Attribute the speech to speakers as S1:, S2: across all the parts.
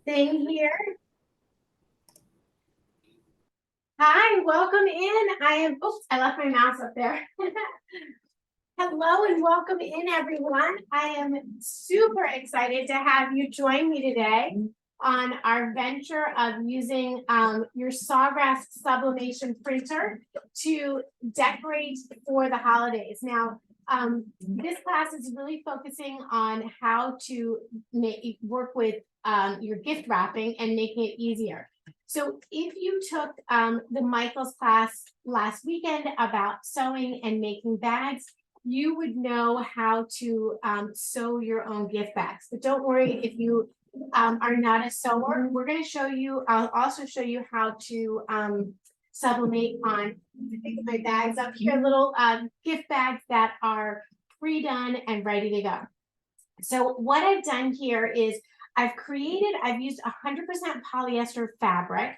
S1: thing here. Hi, welcome in. Oops, I left my mouse up there. Hello and welcome in, everyone. I am super excited to have you join me today on our venture of using your Sawgrass Sublimation printer to decorate for the holidays. Now, this class is really focusing on how to work with your gift wrapping and making it easier. So if you took the Michael's class last weekend about sewing and making bags, you would know how to sew your own gift bags. But don't worry if you are not a sewer. We're going to show you, I'll also show you how to sublimate on my bags up here, little gift bags that are pre-done and ready to go. So what I've done here is I've used 100% polyester fabric,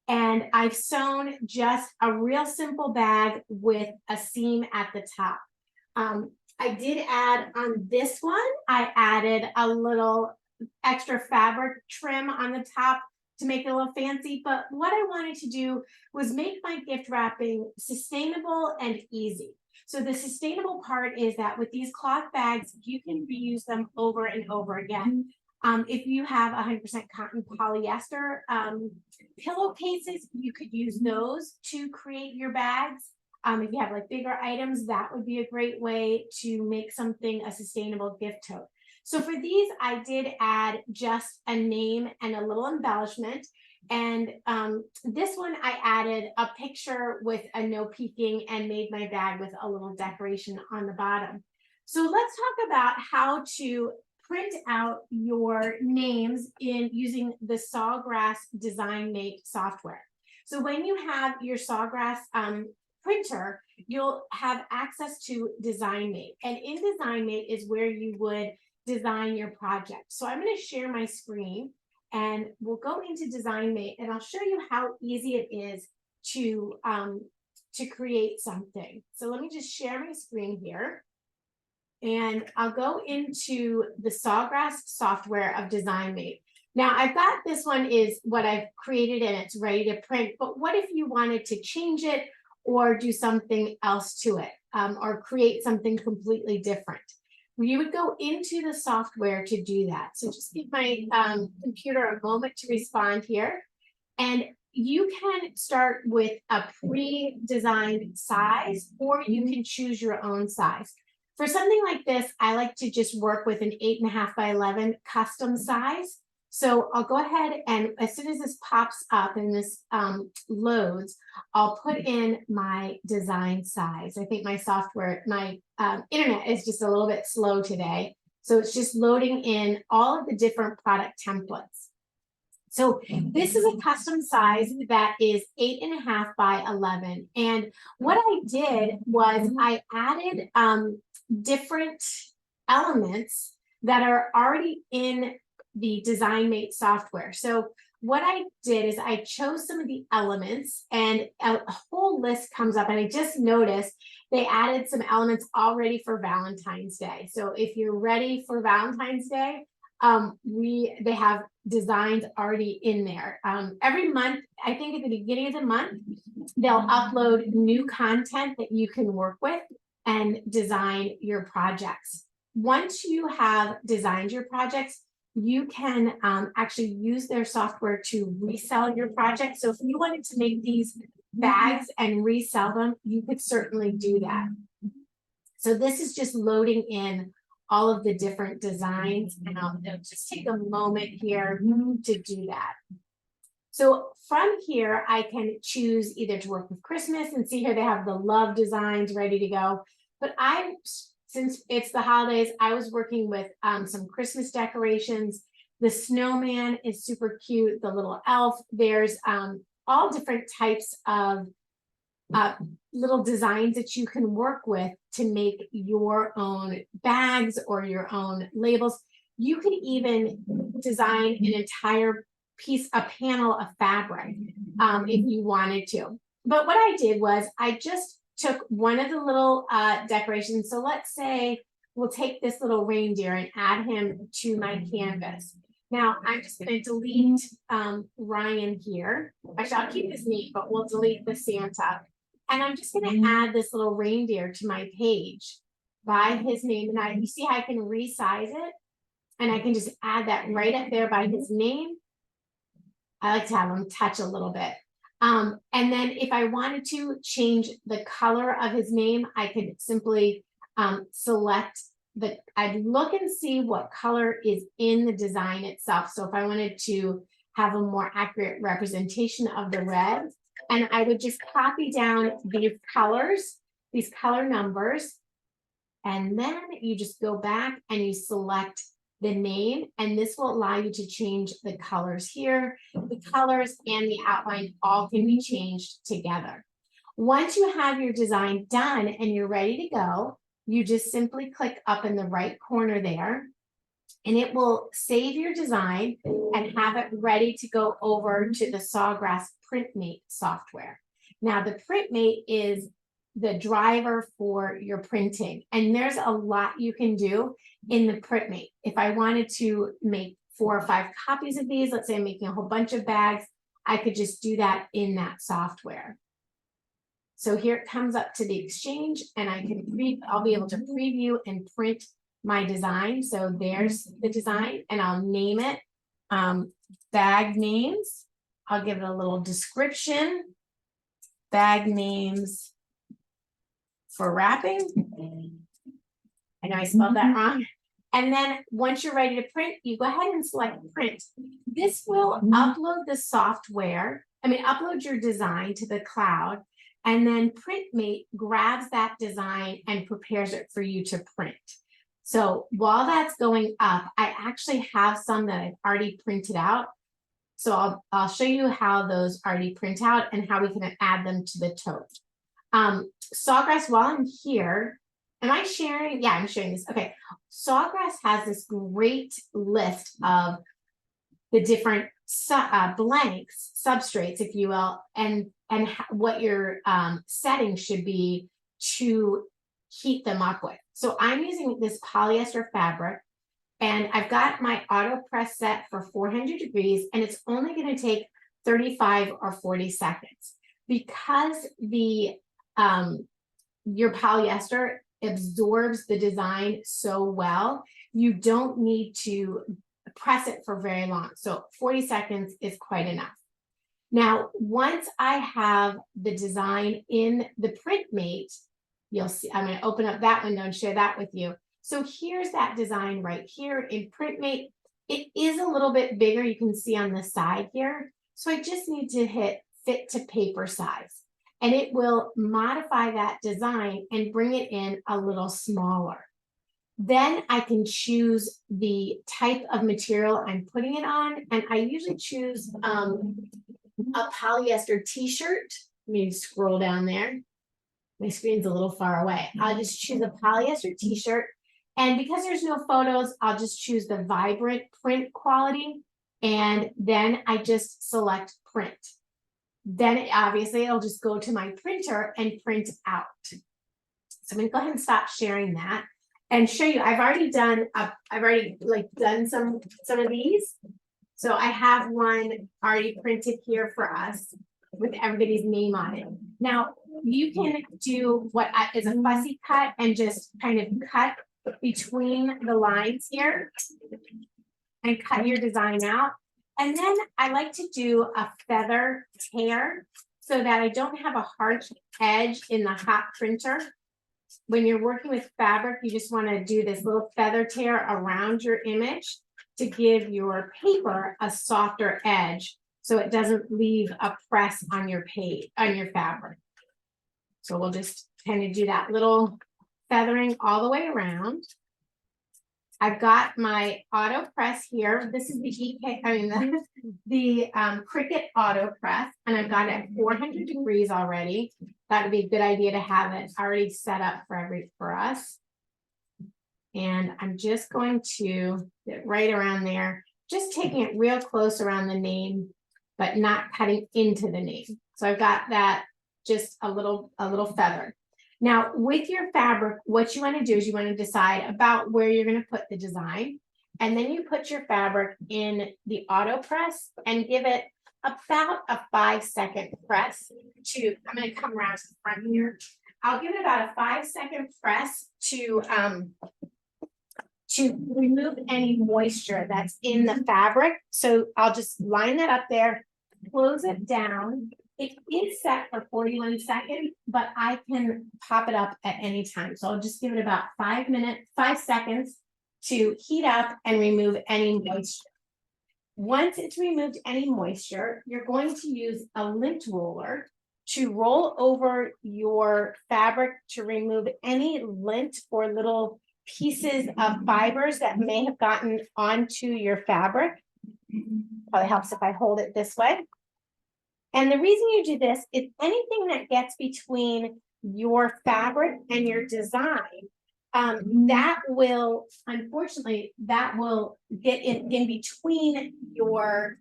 S1: and I've sewn just a real simple bag with a seam at the top. I did add on this one, I added a little extra fabric trim on the top to make it a little fancy, but what I wanted to do was make my gift wrapping sustainable and easy. So the sustainable part is that with these cloth bags, you can reuse them over and over again. If you have 100% cotton polyester pillowcases, you could use those to create your bags. If you have like bigger items, that would be a great way to make something a sustainable gift tote. So for these, I did add just a name and a little embellishment. And this one, I added a picture with a no peeking and made my bag with a little decoration on the bottom. So let's talk about how to print out your names using the Sawgrass Design Mate software. So when you have your Sawgrass printer, you'll have access to Design Mate, and in Design Mate is where you would design your project. So I'm going to share my screen and we'll go into Design Mate, and I'll show you how easy it is to create something. So let me just share my screen here, and I'll go into the Sawgrass software of Design Mate. Now I've got this one is what I've created and it's ready to print, but what if you wanted to change it or do something else to it, or create something completely different? You would go into the software to do that. So just give my computer a moment to respond here. And you can start with a pre-designed size, or you can choose your own size. For something like this, I like to just work with an 8.5 by 11 custom size. So I'll go ahead, and as soon as this pops up and this loads, I'll put in my design size. I think my software, my internet is just a little bit slow today. So it's just loading in all of the different product templates. So this is a custom size that is 8.5 by 11. And what I did was I added different elements that are already in the Design Mate software. So what I did is I chose some of the elements, and a whole list comes up, and I just noticed they added some elements already for Valentine's Day. So if you're ready for Valentine's Day, they have designs already in there. Every month, I think at the beginning of the month, they'll upload new content that you can work with and design your projects. Once you have designed your projects, you can actually use their software to resell your project. So if you wanted to make these bags and resell them, you could certainly do that. So this is just loading in all of the different designs, and I'll just take a moment here to do that. So from here, I can choose either to work with Christmas, and see here they have the love designs ready to go. But since it's the holidays, I was working with some Christmas decorations. The snowman is super cute, the little elf. There's all different types of little designs that you can work with to make your own bags or your own labels. You could even design an entire piece, a panel of fabric, if you wanted to. But what I did was I just took one of the little decorations. So let's say we'll take this little reindeer and add him to my canvas. Now I'm just going to delete Ryan here. Actually, I'll keep this neat, but we'll delete the Santa. And I'm just going to add this little reindeer to my page by his name. And you see how I can resize it? And I can just add that right up there by his name. I like to have him touch a little bit. And then if I wanted to change the color of his name, I could simply select I'd look and see what color is in the design itself. So if I wanted to have a more accurate representation of the red, and I would just copy down these colors, these color numbers, and then you just go back and you select the name, and this will allow you to change the colors here. The colors and the outline all can be changed together. Once you have your design done and you're ready to go, you just simply click up in the right corner there, and it will save your design and have it ready to go over to the Sawgrass PrintMate software. Now, the PrintMate is the driver for your printing, and there's a lot you can do in the PrintMate. If I wanted to make 4 or 5 copies of these, let's say I'm making a whole bunch of bags, I could just do that in that software. So here it comes up to the exchange, and I'll be able to preview and print my design. So there's the design, and I'll name it bag names. I'll give it a little description, bag names for wrapping. I know I spelled that wrong. And then once you're ready to print, you go ahead and select print. This will upload the software, upload your design to the cloud, and then PrintMate grabs that design and prepares it for you to print. So while that's going up, I actually have some that I've already printed out. So I'll show you how those already print out and how we can add them to the tote. Sawgrass, while I'm here, am I sharing? Yeah, I'm sharing this. Okay. Sawgrass has this great list of the different blanks, substrates, if you will, and what your setting should be to heat them up with. So I'm using this polyester fabric, and I've got my auto press set for 400 degrees, and it's only going to take 35 or 40 seconds. Because the your polyester absorbs the design so well, you don't need to press it for very long. So 40 seconds is quite enough. Now, once I have the design in the PrintMate, you'll see, I'm going to open up that window and share that with you. So here's that design right here in PrintMate. It is a little bit bigger, you can see on the side here. So I just need to hit fit to paper size, and it will modify that design and bring it in a little smaller. Then I can choose the type of material I'm putting it on, and I usually choose a polyester t-shirt. Let me scroll down there. My screen's a little far away. I'll just choose a polyester t-shirt, and because there's no photos, I'll just choose the vibrant print quality, and then I just select print. Then obviously it'll just go to my printer and print out. So I'm going to go ahead and stop sharing that and show you. I've already done some of these. So I have one already printed here for us with everybody's name on it. Now you can do what is a fussy cut and just kind of cut between the lines here and cut your design out. And then I like to do a feather tear so that I don't have a harsh edge in the hot printer. When you're working with fabric, you just want to do this little feather tear around your image to give your paper a softer edge so it doesn't leave a press on your page, on your fabric. So we'll just kind of do that little feathering all the way around. I've got my auto press here. This is the Cricut auto press, and I've got it at 400 degrees already. That would be a good idea to have it already set up for us. And I'm just going to get right around there, just taking it real close around the name, but not cutting into the name. So I've got that just a little feather. Now with your fabric, what you want to do is you want to decide about where you're going to put the design. And then you put your fabric in the auto press and give it about a 5-second press I'm going to come around to the front here. I'll give it about a 5-second press to remove any moisture that's in the fabric. So I'll just line that up there, close it down. It is set for 41 seconds, but I can pop it up at any time. So I'll just give it about 5 seconds to heat up and remove any moisture. Once it's removed any moisture, you're going to use a lint roller to roll over your fabric to remove any lint or little pieces of fibers that may have gotten onto your fabric. Probably helps if I hold it this way. And the reason you do this is anything that gets between your fabric and your design, that will, unfortunately, that will get in between your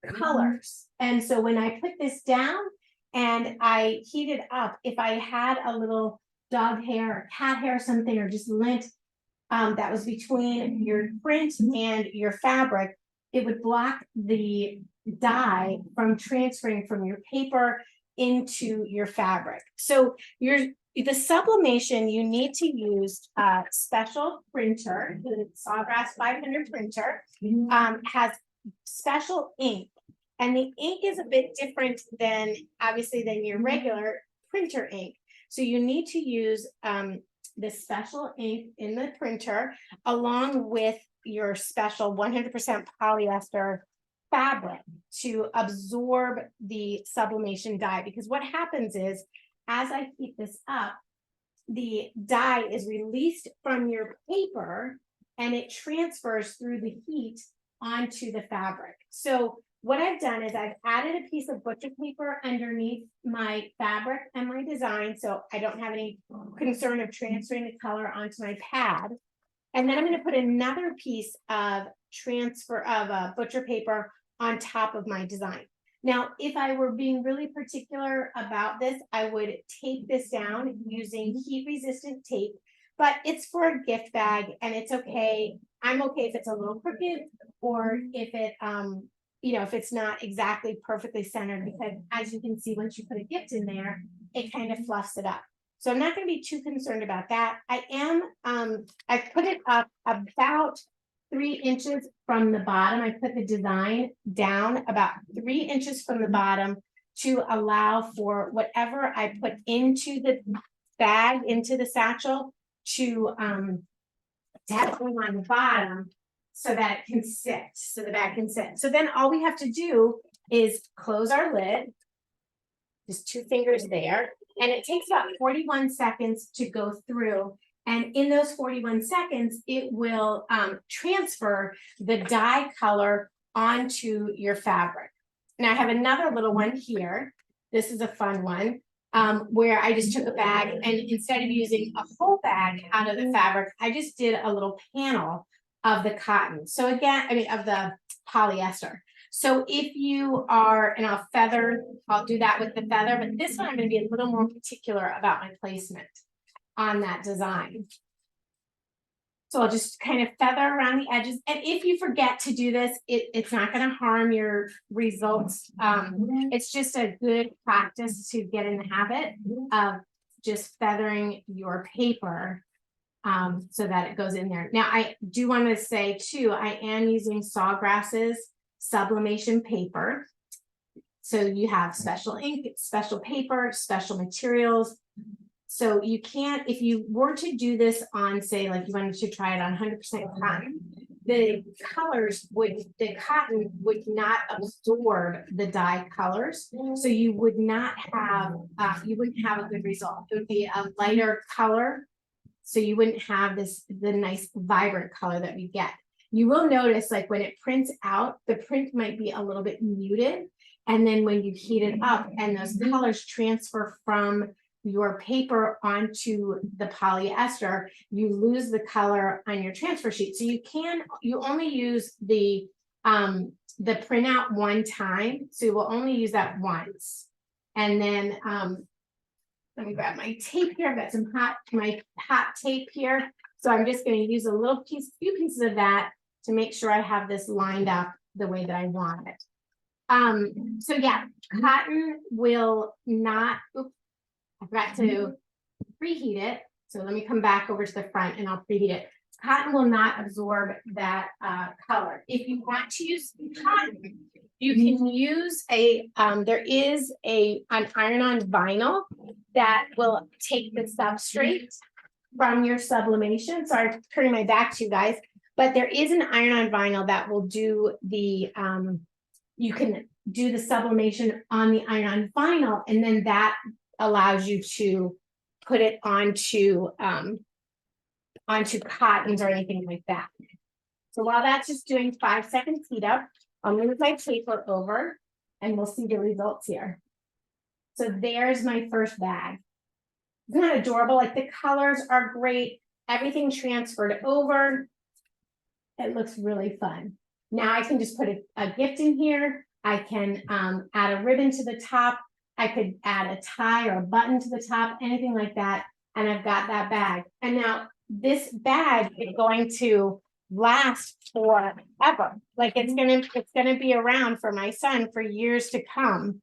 S1: colors. And so when I put this down and I heat it up, if I had a little dog hair or cat hair or something, or just lint that was between your print and your fabric, it would block the dye from transferring from your paper into your fabric. So the sublimation, you need to use a special printer. The Sawgrass 500 printer has special ink, and the ink is a bit different than obviously than your regular printer ink. So you need to use the special ink in the printer along with your special 100% polyester fabric to absorb the sublimation dye. Because what happens is, as I heat this up, the dye is released from your paper and it transfers through the heat onto the fabric. So what I've done is I've added a piece of butcher paper underneath my fabric and my design, so I don't have any concern of transferring the color onto my pad. And then I'm going to put another piece of butcher paper on top of my design. Now, if I were being really particular about this, I would tape this down using heat-resistant tape, but it's for a gift bag and it's okay. I'm okay if it's a little crooked or if it, if it's not exactly perfectly centered, because as you can see, once you put a gift in there, it kind of fluffs it up. So I'm not going to be too concerned about that. I put it up about 3 inches from the bottom. I put the design down about 3 inches from the bottom to allow for whatever I put into the bag, into the satchel, to have room on the bottom so that it can sit, so the bag can sit. So then all we have to do is close our lid, just 2 fingers there, and it takes about 41 seconds to go through. And in those 41 seconds, it will transfer the dye color onto your fabric. Now I have another little one here. This is a fun one where I just took a bag and instead of using a whole bag out of the fabric, I just did a little panel of the cotton. So again, of the polyester. So if you are, and I'll do that with the feather, but this one I'm going to be a little more particular about my placement on that design. So I'll just kind of feather around the edges. And if you forget to do this, it's not going to harm your results. It's just a good practice to get in the habit of just feathering your paper so that it goes in there. Now, I do want to say too, I am using Sawgrass's Sublimation paper. So you have special ink, special paper, special materials. So you can't, if you were to do this on, say, like you wanted to try it on 100% cotton, the cotton would not absorb the dye colors. So you would not have, you wouldn't have a good result. It would be a lighter color. So you wouldn't have the nice vibrant color that we get. You will notice, like when it prints out, the print might be a little bit muted. And then when you heat it up and those colors transfer from your paper onto the polyester, you lose the color on your transfer sheet. So you only use the printout one time. So you will only use that once. And then let me grab my tape here. I've got my hot tape here. So I'm just going to use few pieces of that to make sure I have this lined up the way that I want it. So yeah, cotton will not, oops, I forgot to preheat it. So let me come back over to the front and I'll preheat it. Cotton will not absorb that color. If you want to use cotton, you can use there is an iron-on vinyl that will take the substrate from your sublimation. Sorry, I'm turning my back to you guys, but there is an iron-on vinyl that will do the, you can do the sublimation on the iron-on vinyl, and then that allows you to put it onto cottons or anything like that. So while that's just doing 5 seconds heat up, I'll move my paper over and we'll see the results here. So there's my first bag. Isn't that adorable? Like the colors are great. Everything transferred over. It looks really fun. Now I can just put a gift in here. I can add a ribbon to the top. I could add a tie or a button to the top, anything like that. And I've got that bag. And now this bag is going to last forever. Like it's gonna be around for my son for years to come.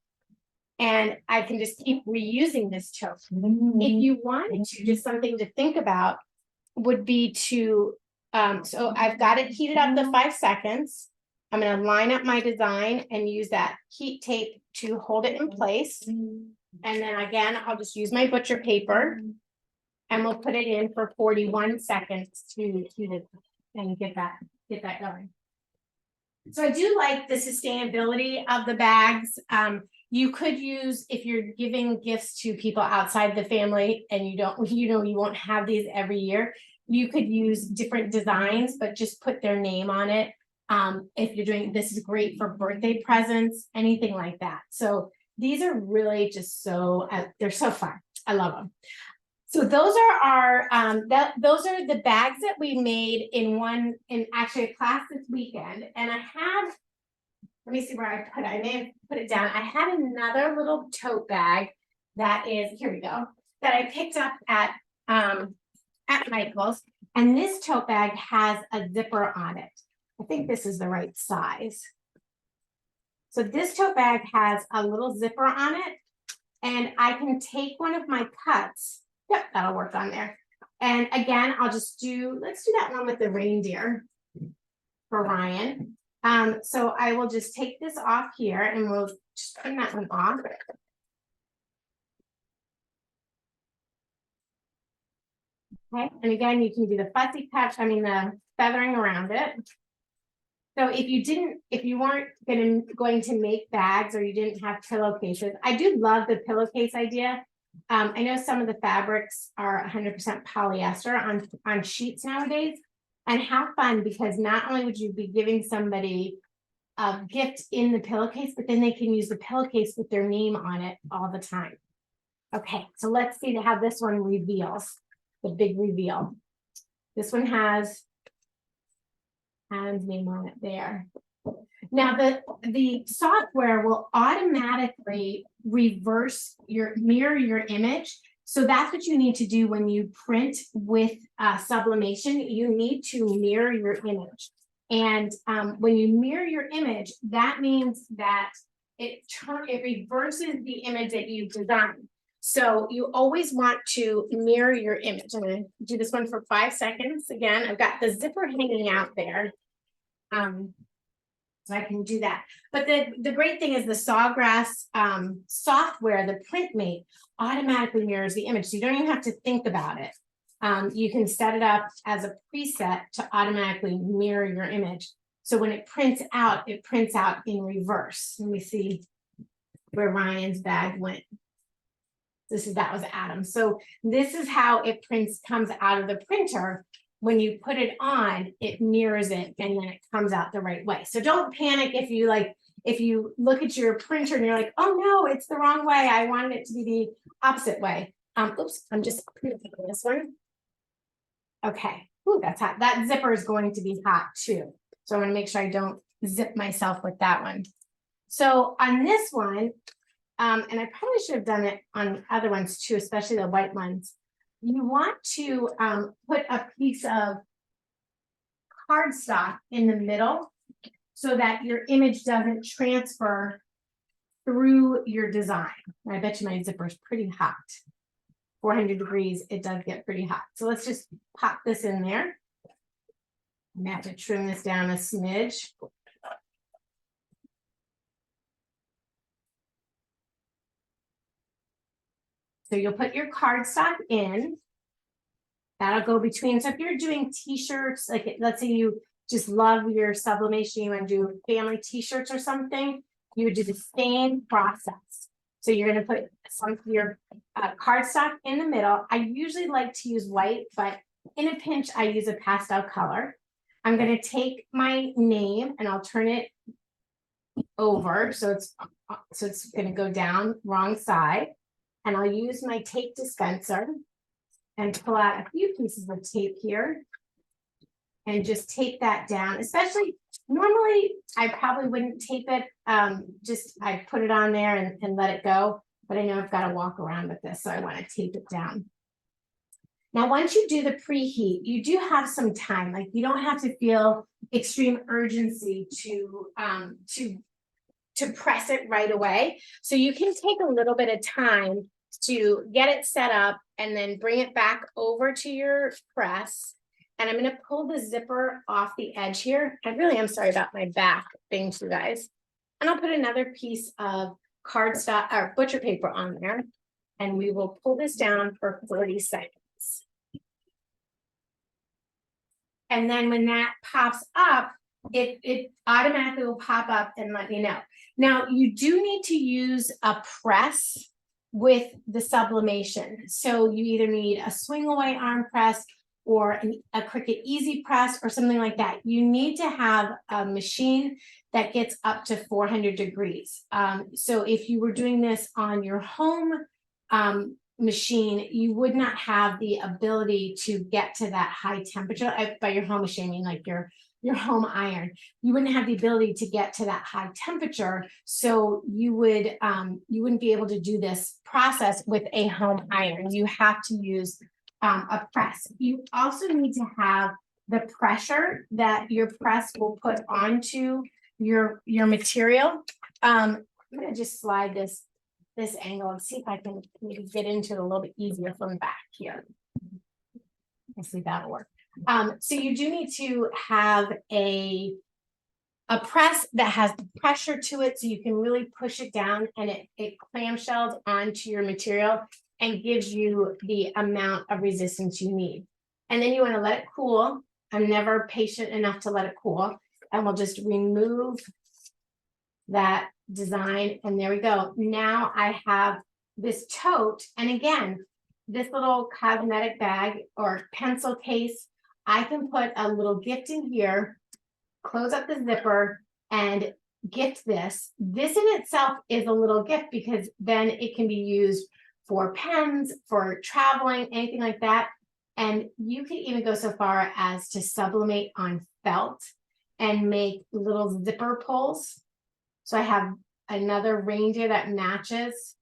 S1: And I can just keep reusing this tote. If you wanted to, just something to think about would be to, so I've got it heated up to 5 seconds. I'm going to line up my design and use that heat tape to hold it in place. And then again, I'll just use my butcher paper and we'll put it in for 41 seconds to heat it and get that going. So I do like the sustainability of the bags. You could use, if you're giving gifts to people outside the family and you don't, you won't have these every year, you could use different designs, but just put their name on it. If you're doing, this is great for birthday presents, anything like that. So these are really just so, they're so fun. I love them. So those are our, those are the bags that we made in actually a class this weekend. And I have, let me see where I put it. I may have put it down. I had another little tote bag that is, here we go, that I picked up at Michael's. And this tote bag has a zipper on it. I think this is the right size. So this tote bag has a little zipper on it. And I can take one of my cuts. Yep, that'll work on there. And again, I'll just do, let's do that one with the reindeer for Ryan. So I will just take this off here and we'll just turn that one off. Okay, and again, you can do the fussy cut, the feathering around it. So if you weren't going to make bags or you didn't have pillowcases, I do love the pillowcase idea. I know some of the fabrics are 100% polyester on sheets nowadays, and how fun, because not only would you be giving somebody a gift in the pillowcase, but then they can use the pillowcase with their name on it all the time. Okay, so let's see how this one reveals, the big reveal. This one has Adam's name on it there. Now the software will automatically mirror your image. So that's what you need to do when you print with sublimation. You need to mirror your image. And when you mirror your image, that means that it reverses the image that you've designed. So you always want to mirror your image. I'm going to do this one for 5 seconds. Again, I've got the zipper hanging out there. So I can do that. But the great thing is the Sawgrass software, the PrintMate, automatically mirrors the image. So you don't even have to think about it. You can set it up as a preset to automatically mirror your image. So when it prints out in reverse. Let me see where Ryan's bag went. That was Adam. So this is how it comes out of the printer. When you put it on, it mirrors it and then it comes out the right way. So don't panic if you look at your printer and you're like, oh no, it's the wrong way. I wanted it to be the opposite way. Oops, I'm just putting this one. Okay, ooh, that's hot. That zipper is going to be hot too. So I want to make sure I don't zip myself with that one. So on this one, and I probably should have done it on other ones too, especially the white ones. You want to put a piece of cardstock in the middle so that your image doesn't transfer through your design. I bet you my zipper is pretty hot. 400 degrees, it does get pretty hot. So let's just pop this in there. I'm have to trim this down a smidge. So you'll put your cardstock in. That'll go between. So if you're doing t-shirts, like let's say you just love your sublimation, you want to do family t-shirts or something, you would do the same process. So you're going to put some of your cardstock in the middle. I usually like to use white, but in a pinch, I use a pastel color. I'm going to take my name and I'll turn it over. So it's going to go down wrong side. And I'll use my tape dispenser and pull out a few pieces of tape here and just tape that down. Especially normally I probably wouldn't tape it. Just I put it on there and let it go. But I know I've got to walk around with this, so I want to tape it down. Now, once you do the preheat, you do have some time. Like you don't have to feel extreme urgency to press it right away. So you can take a little bit of time to get it set up and then bring it back over to your press. And I'm going to pull the zipper off the edge here. I really am sorry about my back thing, you guys. And I'll put another piece of cardstock or butcher paper on there. And we will pull this down for 30 seconds. And then when that pops up, it automatically will pop up and let me know. Now, you do need to use a press with the sublimation. So you either need a swing away arm press or a Cricut easy press or something like that. You need to have a machine that gets up to 400 degrees. So if you were doing this on your home machine, you would not have the ability to get to that high temperature. By your home machine, I mean like your home iron. You wouldn't have the ability to get to that high temperature. So you wouldn't be able to do this process with a home iron. You have to use a press. You also need to have the pressure that your press will put onto your material. I'm going to just slide this angle and see if I can maybe get into it a little bit easier from back here. Let's see if that'll work. So you do need to have a press that has the pressure to it so you can really push it down and it clamshells onto your material and gives you the amount of resistance you need. And then you want to let it cool. I'm never patient enough to let it cool. And we'll just remove that design. And there we go. Now I have this tote. And again, this little cosmetic bag or pencil case, I can put a little gift in here, close up the zipper and gift this. This in itself is a little gift because then it can be used for pens, for traveling, anything like that. And you can even go so far as to sublimate on felt and make little zipper pulls. So I have another reindeer that matches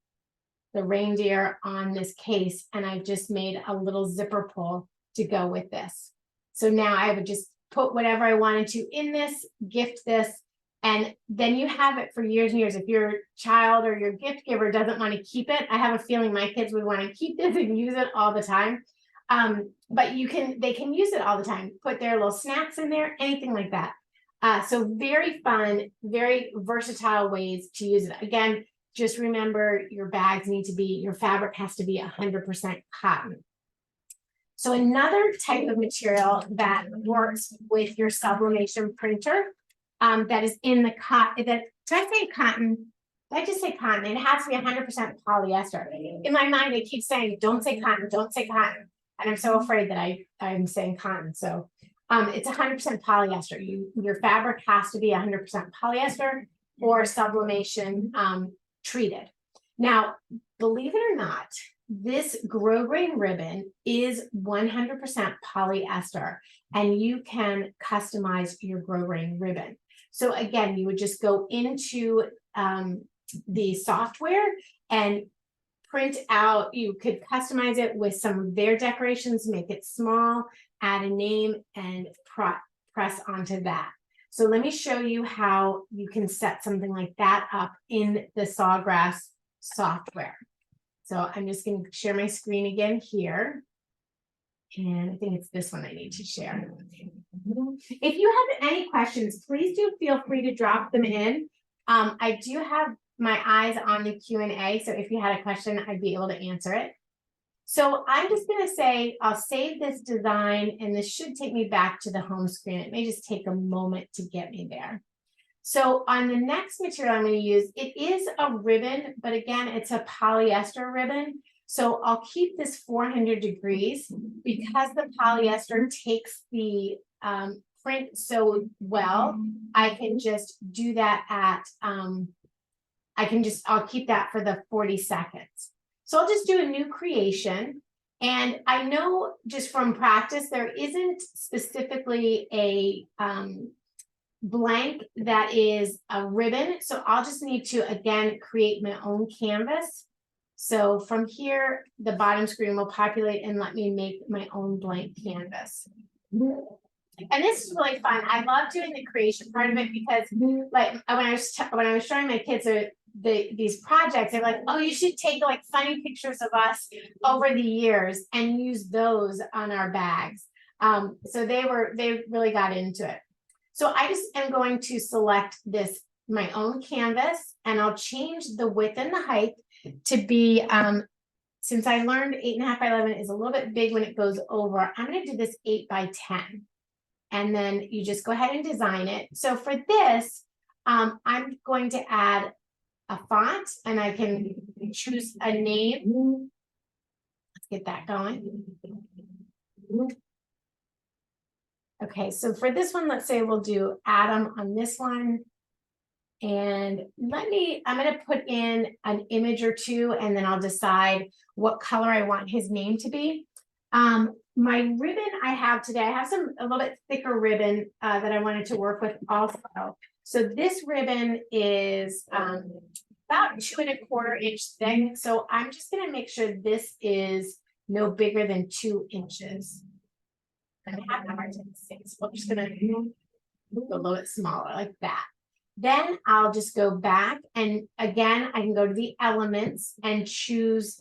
S1: the reindeer on this case. And I've just made a little zipper pull to go with this. So now I would just put whatever I wanted to in this, gift this, and then you have it for years and years. If your child or your gift giver doesn't want to keep it, I have a feeling my kids would want to keep this and use it all the time. But they can use it all the time. Put their little snacks in there, anything like that. So very fun, very versatile ways to use it. Again, just remember your bags need to be, your fabric has to be 100% cotton. So another type of material that works with your sublimation printer that is in the cotton, did I say cotton? Did I just say cotton? It has to be 100% polyester. In my mind, I keep saying, don't say cotton, don't say cotton. And I'm so afraid that I'm saying cotton. So it's 100% polyester. Your fabric has to be 100% polyester or sublimation treated. Now, believe it or not, this grosgrain ribbon is 100% polyester, and you can customize your grosgrain ribbon. So again, you would just go into the software and print out, you could customize it with some of their decorations, make it small, add a name, and press onto that. So let me show you how you can set something like that up in the Sawgrass software. So I'm just going to share my screen again here. And I think it's this one I need to share. If you have any questions, please do feel free to drop them in. I do have my eyes on the Q&A, so if you had a question, I'd be able to answer it. So I'm just going to say, I'll save this design, and this should take me back to the home screen. It may just take a moment to get me there. So on the next material I'm going to use, it is a ribbon, but again, it's a polyester ribbon. So I'll keep this 400 degrees because the polyester takes the print so well. I can just do that at, I'll keep that for the 40 seconds. So I'll just do a new creation. And I know just from practice, there isn't specifically a blank that is a ribbon. So I'll just need to, again, create my own canvas. So from here, the bottom screen will populate and let me make my own blank canvas. And this is really fun. I love doing the creation part of it because, like, when I was showing my kids these projects, they're like, "Oh, you should take like funny pictures of us over the years and use those on our bags." So they really got into it. So I just am going to select this my own canvas, and I'll change the width and the height to be. Since I learned 8.5 by 11 is a little bit big when it goes over, I'm going to do this 8 by 10. And then you just go ahead and design it. So for this, I'm going to add a font, and I can choose a name. Let's get that going. Okay, so for this one, let's say we'll do Adam on this one. And I'm going to put in an image or two, and then I'll decide what color I want his name to be. My ribbon I have today, I have a little bit thicker ribbon that I wanted to work with also. So this ribbon is about 2¼ inch thick. So I'm just going to make sure this is no bigger than 2 inches. I'm having a hard time saying, so I'm just going to go a little bit smaller like that. Then I'll just go back, and again, I can go to the elements and choose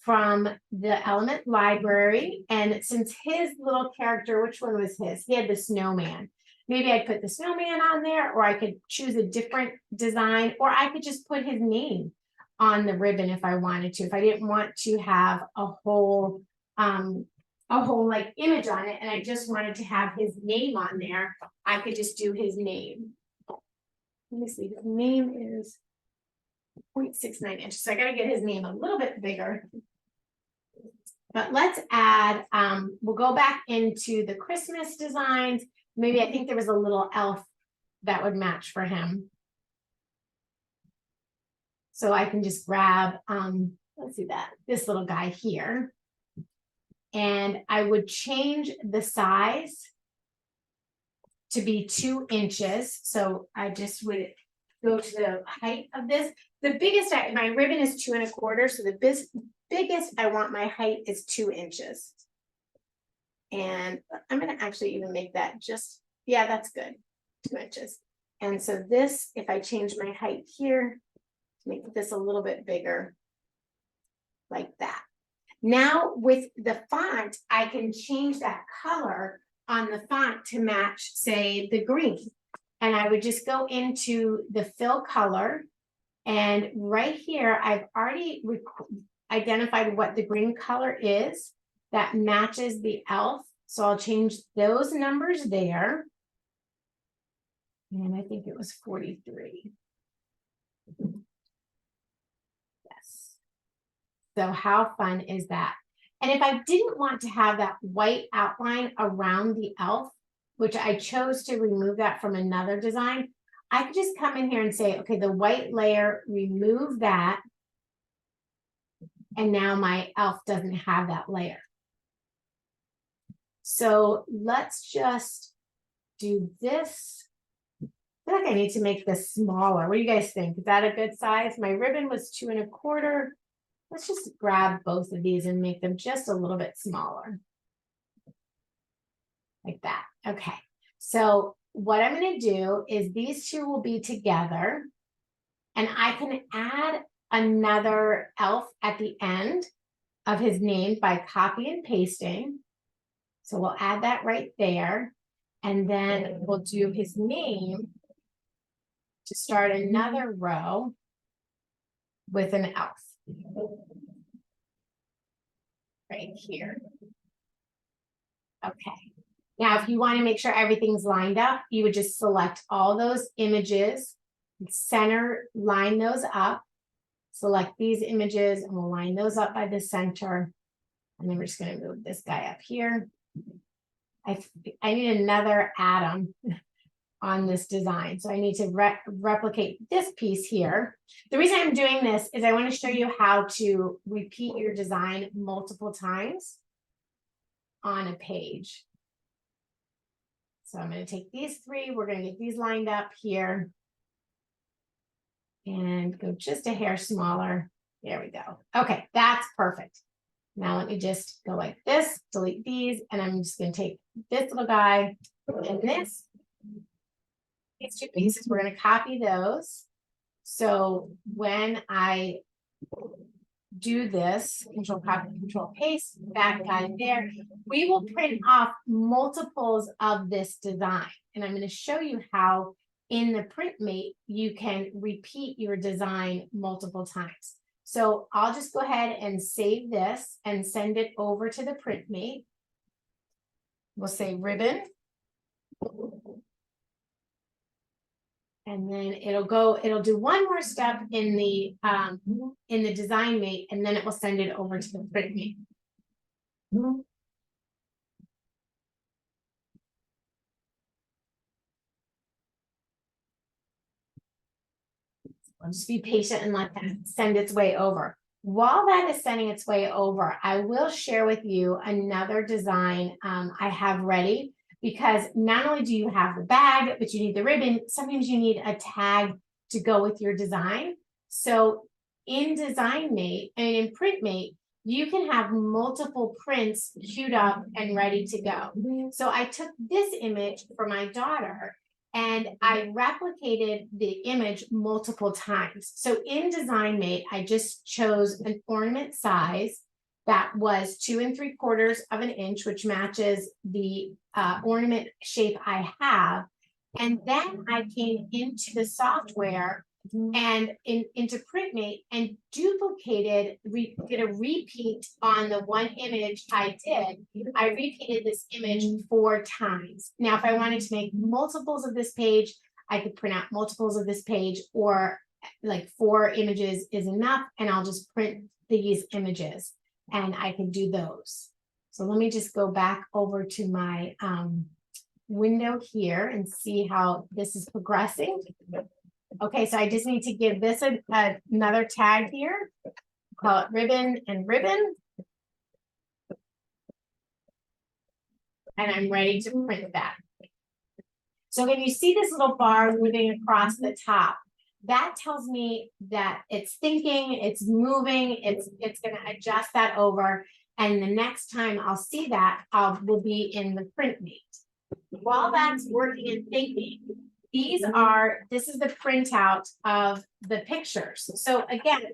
S1: from the element library. And since his little character, which one was his? He had the snowman. Maybe I'd put the snowman on there, or I could choose a different design, or I could just put his name on the ribbon if I wanted to. If I didn't want to have a whole like image on it, and I just wanted to have his name on there, I could just do his name. Let me see, his name is 0.69 inches. So I got to get his name a little bit bigger. But let's add, we'll go back into the Christmas designs. Maybe I think there was a little elf that would match for him. So I can just grab, let's see this little guy here. And I would change the size to be 2 inches. So I just would go to the height of this. The biggest, my ribbon is 2¼ so the biggest I want my height is 2 inches. And I'm going to actually even make that just, yeah, that's good, 2 inches. And so this, if I change my height here, make this a little bit bigger, like that. Now with the font, I can change that color on the font to match, say, the green. And I would just go into the fill color, and right here, I've already identified what the green color is that matches the elf. So I'll change those numbers there. And I think it was 43. Yes. So how fun is that? And if I didn't want to have that white outline around the elf, which I chose to remove that from another design, I could just come in here and say, okay, the white layer, remove that. And now my elf doesn't have that layer. So let's just do this. I feel like I need to make this smaller. What do you guys think? Is that a good size? My ribbon was 2¼ Let's just grab both of these and make them just a little bit smaller. Like that. Okay. So what I'm going to do is these two will be together, and I can add another elf at the end of his name by copy and pasting. So we'll add that right there, and then we'll do his name to start another row with an elf right here. Okay. Now, if you want to make sure everything's lined up, you would just select all those images, line those up, select these images, and we'll line those up by the center. And then we're just going to move this guy up here. I need another atom on this design. So I need to replicate this piece here. The reason I'm doing this is I want to show you how to repeat your design multiple times on a page. So I'm going to take these three, we're going to get these lined up here and go just a hair smaller. There we go. Okay, that's perfect. Now let me just go like this, delete these, and I'm just going to take this little guy and these two pieces, we're going to copy those. So when I do this, control copy, control paste, that guy there, we will print off multiples of this design. And I'm going to show you how in the PrintMate, you can repeat your design multiple times. So I'll just go ahead and save this and send it over to the PrintMate. We'll say ribbon. And then it'll do one more step in the design mate, and then it will send it over to the PrintMate. I'll just be patient and let that send its way over. While that is sending its way over, I will share with you another design I have ready, because not only do you have the bag, but you need the ribbon. Sometimes you need a tag to go with your design. So in DesignMate and in PrintMate, you can have multiple prints queued up and ready to go. So I took this image for my daughter and I replicated the image multiple times. So in DesignMate, I just chose an ornament size that was 2 3/4 of an inch, which matches the ornament shape I have. And then I came into the software and into PrintMate and duplicated, did a repeat on the one image I did. I repeated this image 4 times. Now, if I wanted to make multiples of this page, I could print out multiples of this page, or like 4 images is enough, and I'll just print these images and I can do those. So let me just go back over to my window here and see how this is progressing. Okay, so I just need to give this another tag here. Call it ribbon and ribbon. And I'm ready to print that. So when you see this little bar moving across the top, that tells me that it's thinking, it's moving, it's going to adjust that over. And the next time I'll see that, will be in the PrintMate. While that's working and thinking, this is the printout of the pictures. So again,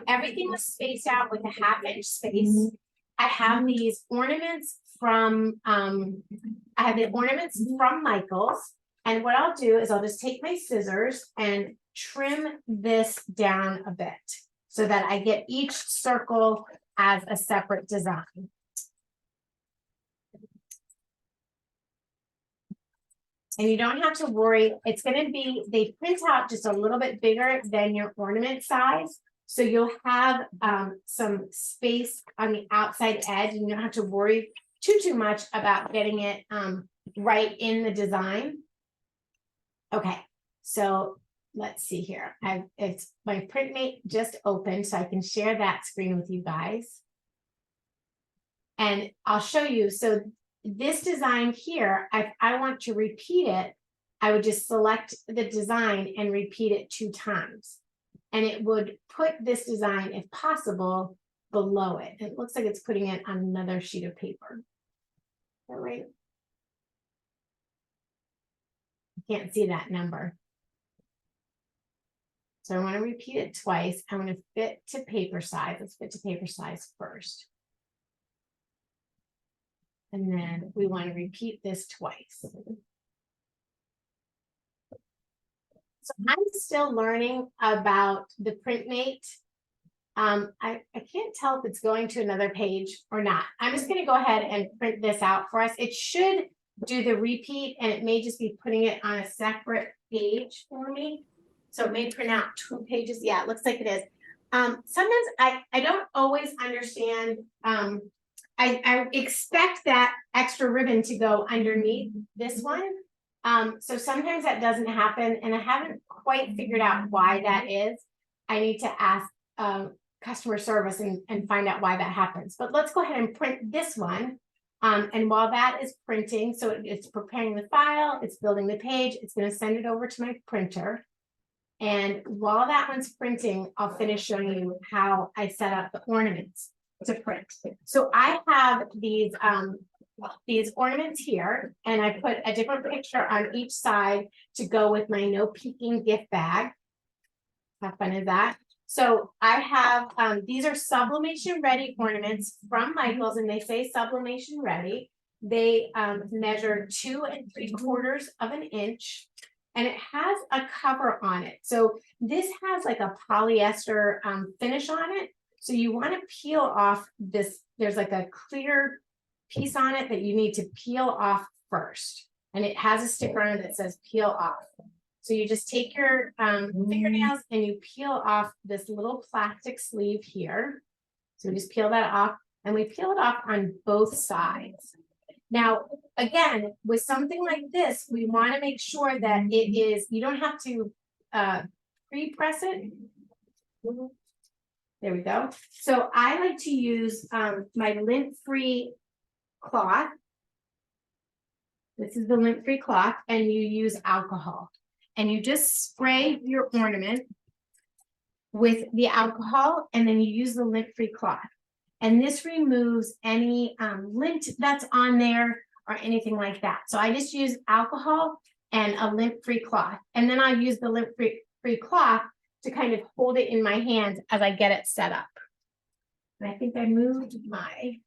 S1: everything was spaced out with a 1/2 inch space. I have these ornaments from, Michael's. And what I'll do is I'll just take my scissors and trim this down a bit so that I get each circle as a separate design. And you don't have to worry, it's going to be, they print out just a little bit bigger than your ornament size. So you'll have some space on the outside edge, and you don't have to worry too much about getting it right in the design. Okay, so let's see here. It's my PrintMate just opened, so I can share that screen with you guys. And I'll show you. So this design here, if I want to repeat it, I would just select the design and repeat it 2 times. And it would put this design, if possible, below it. It looks like it's putting it on another sheet of paper. Is that right? can't see that number. So I want to repeat it twice. I'm going to fit to paper size. Let's fit to paper size first. And then we want to repeat this twice. So I'm still learning about the PrintMate. I can't tell if it's going to another page or not. I'm just going to go ahead and print this out for us. It should do the repeat, and it may just be putting it on a separate page for me. So it may print out 2 pages. Yeah, it looks like it is. Sometimes I don't always understand. I expect that extra ribbon to go underneath this one. So sometimes that doesn't happen, and I haven't quite figured out why that is. I need to ask customer service and find out why that happens. But let's go ahead and print this one. And while that is printing, so it's preparing the file, it's building the page, it's going to send it over to my printer. And while that one's printing, I'll finish showing you how I set up the ornaments to print. So I have these ornaments here, and I put a different picture on each side to go with my no peeking gift bag. How fun is that? So I have, these are sublimation ready ornaments from Michael's, and they say sublimation ready. They measure 2 3/4 of an inch, and it has a cover on it. So this has like a polyester finish on it. So you want to peel off this, there's like a clear piece on it that you need to peel off first. And it has a sticker on it that says peel off. So you just take your fingernails and you peel off this little plastic sleeve here. So we just peel that off, and we peel it off on both sides. Now, again, with something like this, we want to make sure that it is, you don't have to pre-press it. There we go. So I like to use my lint-free cloth. This is the lint-free cloth, and you use alcohol. And you just spray your ornament with the alcohol, and then you use the lint-free cloth. And this removes any lint that's on there or anything like that. So I just use alcohol and a lint-free cloth. And then I use the lint-free cloth to kind of hold it in my hand as I get it set up. And I think I moved my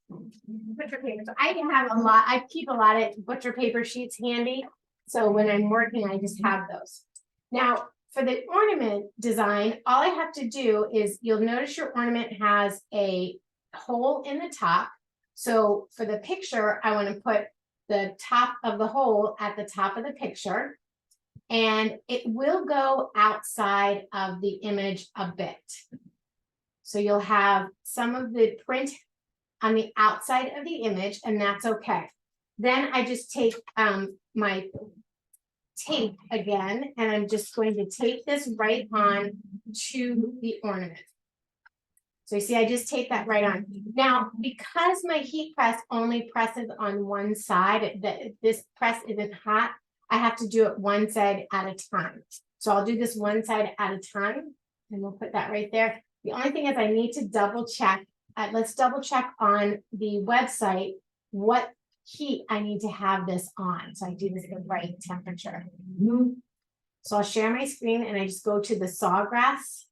S1: butcher paper. So I have a lot, I keep a lot of butcher paper sheets handy. So when I'm working, I just have those. Now, for the ornament design, all I have to do is, you'll notice your ornament has a hole in the top. So for the picture, I want to put the top of the hole at the top of the picture. And it will go outside of the image a bit. So you'll have some of the print on the outside of the image, and that's okay. Then I just take my tape again, and I'm just going to tape this right on to the ornament. So you see, I just tape that right on. Now, because my heat press only presses on one side, this press isn't hot, I have to do it one side at a time. So I'll do this one side at a time, and we'll put that right there. The only thing is I need to double check. Let's double check on the website what heat I need to have this on. So I do this at the right temperature. So I'll share my screen, and I just go to the Sawgrass.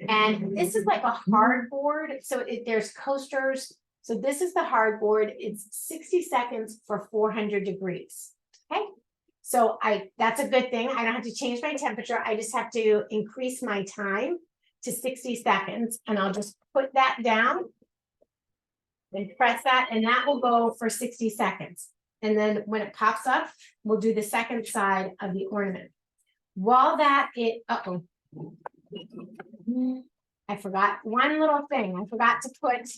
S1: And this is like a hardboard. So there's coasters. So this is the hardboard. It's 60 seconds for 400 degrees. Okay. So that's a good thing. I don't have to change my temperature. I just have to increase my time to 60 seconds. And I'll just put that down and press that, and that will go for 60 seconds. And then when it pops up, we'll do the second side of the ornament. While that I forgot one little thing. I forgot to put